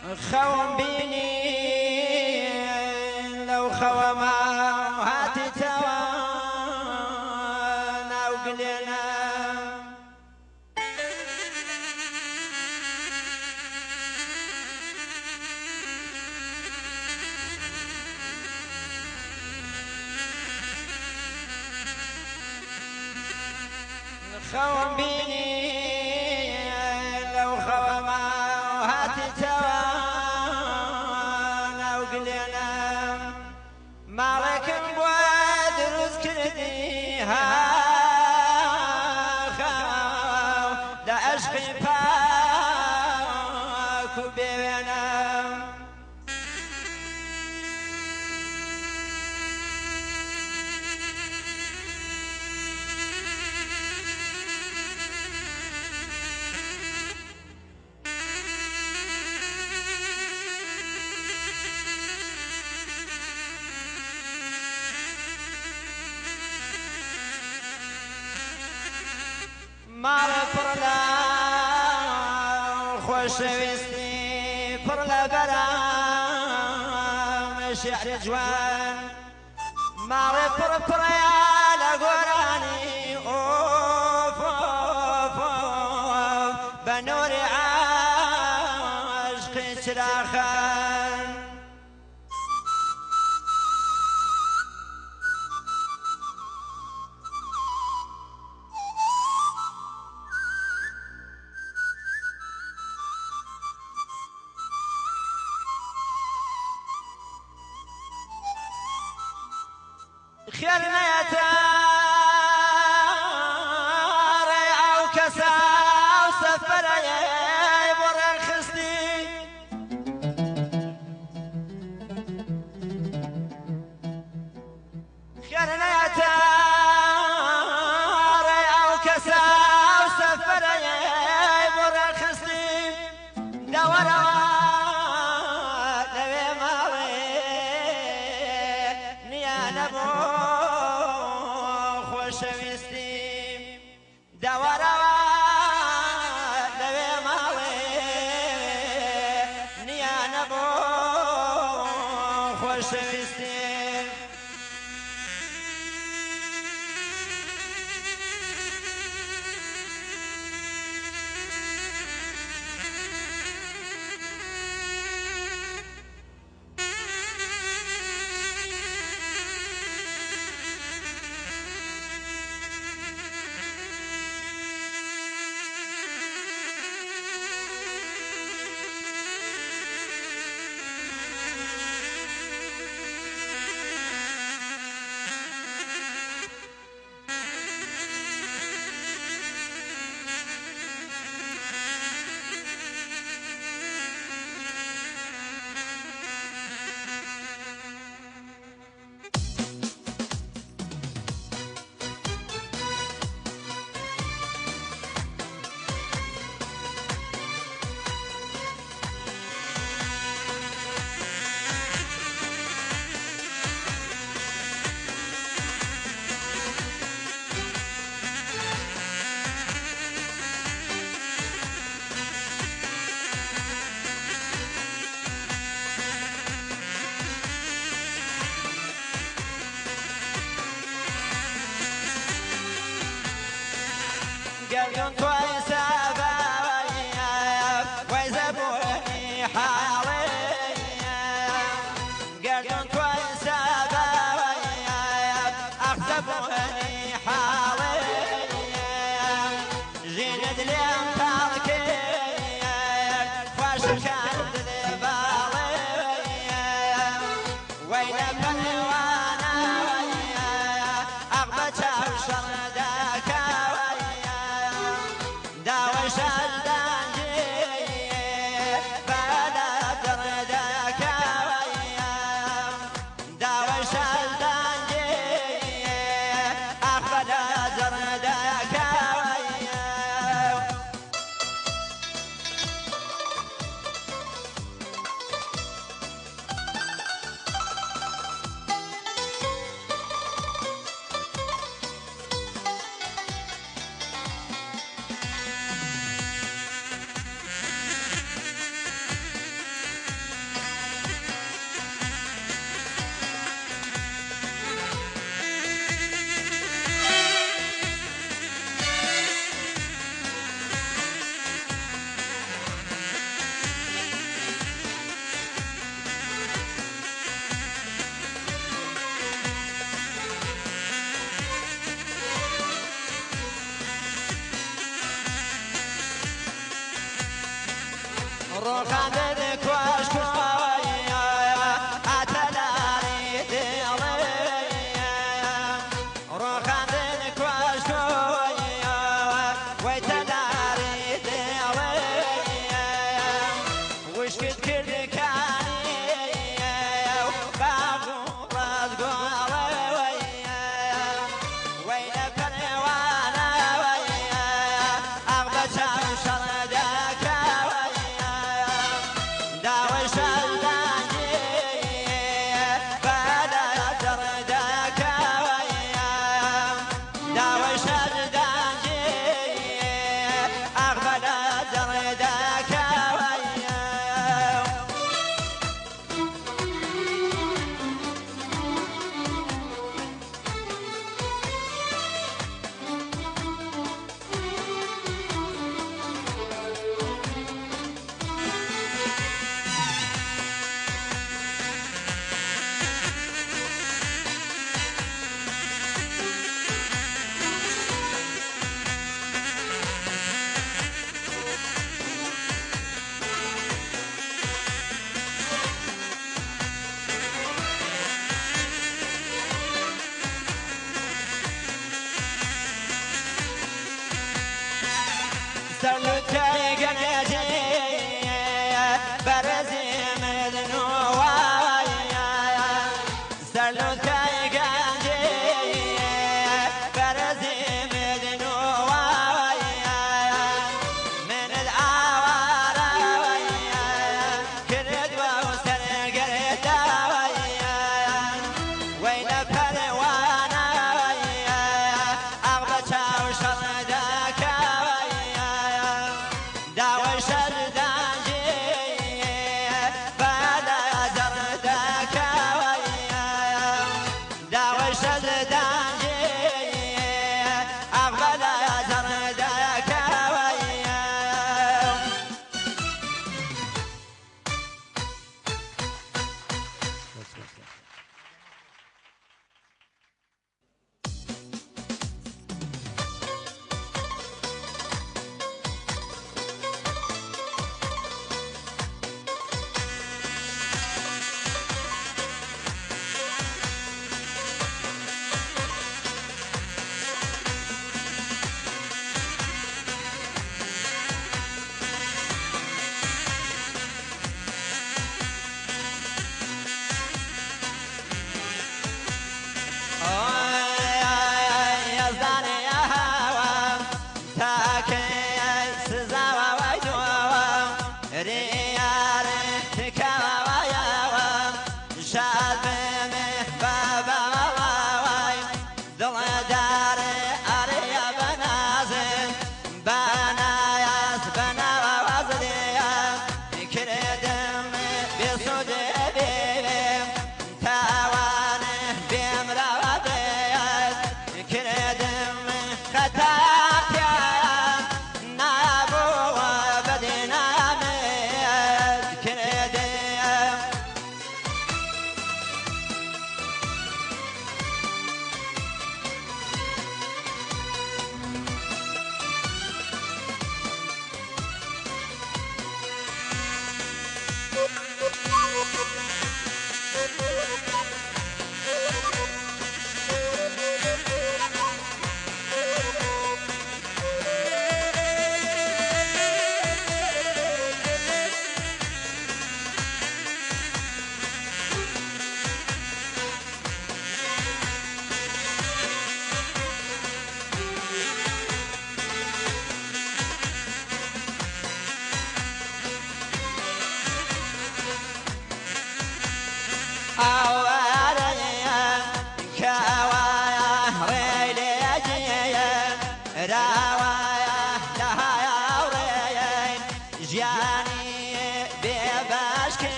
خوم بینی لو خوما هاتی توان او قلنا خوم بینی لو خوما هاتی توان او قلنا مالكم بود روز كردي ها خاو دا عشقي باكو بينا مال پرلا خوشویستی پرلا برام شعر جوان مال پرپریا لگورانی اوف اوف اوف بنور عشق چراخان خيرنا يا تاري او كسا وسفر يا بر الخستي خيرنا يا تاري او كسا وسفر يا بر الخستي دورا لبي ماوي نيانا بو خوشویستی دوارا لوی ماوی نیانه بو خوشویستی قلبي كويس أبايا ويزبوني حالي قلبي كويس أبايا أخزبوني حالي جينا دليم طالكي فاش كانت ذبالي وين بني وانا أغبت وشردك روخان دكواش كويا عتلاري دليا روخان دكواش كويا ويتلاري دليا وش كد كد كاني وبابو رزقو ويا وين فروانا ويا أغبت شردك ويا داوي شرداني بلا دردك ويا داوي شرداني أغبت دردك ويا سلوكي قنيتي برزي مذنووايا سلوكي قنيتي برزي مذنووايا من العوارة ويا كرد وسرقرد ويا وين فروانا ويا أغبت وشردك داوي شردانجي بلا زردك ويا داوي شردانجي أغبل زردك ويا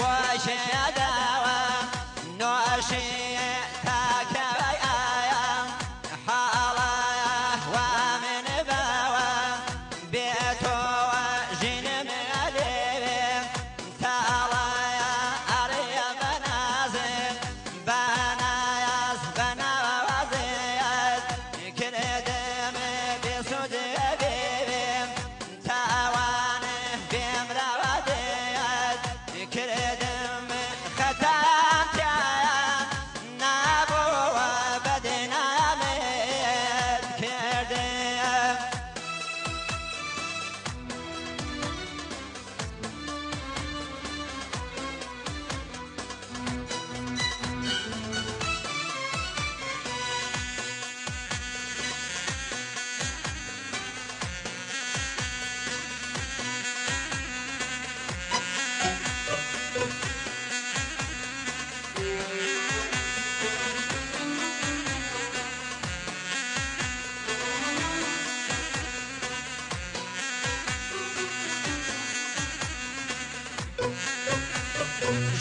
خوشی داوا نوشی تاکوی آیم حالا و من باوا بیتو جنم علیوی تالا علی منازل بنایز بنوازیز کردم بسود بیم تاوان بیم روادیز کردم خطام تایم نبو بدنامت کردم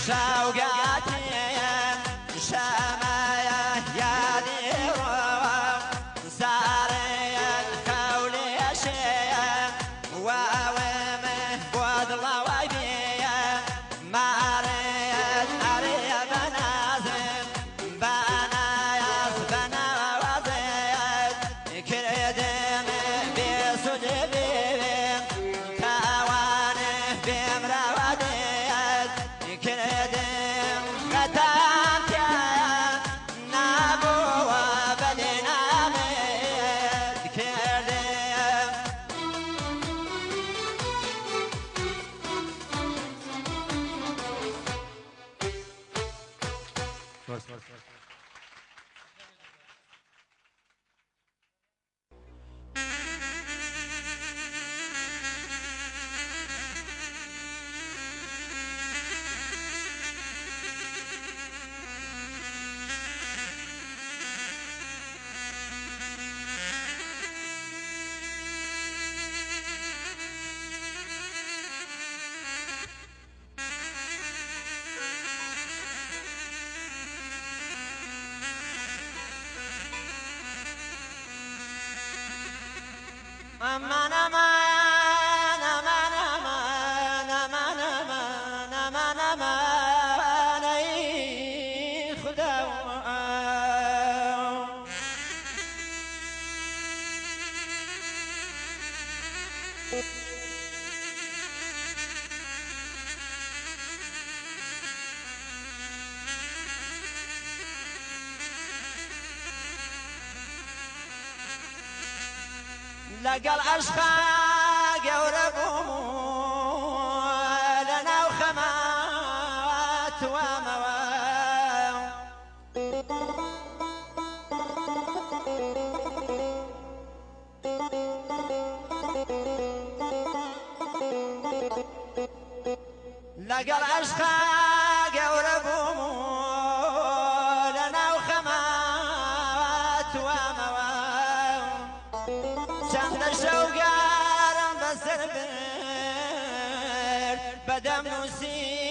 شوقاتي شمايا يا ديروا ساري خولي شيا واومه بودلا وبيا ماريت علي بنازل بنايا بنوازيت كردم بسود بيم تاوانه بمرواديت كردم ختام تایم نبو بدنامت کردم aman aman aman aman aman aman aman aman ای خدا لقى الأشقى قوربوا لنا وخمات ومواو لقى الأشقى قوربوا لنا وخمات ومواو چند شوقارم بسر برد بدم نوسی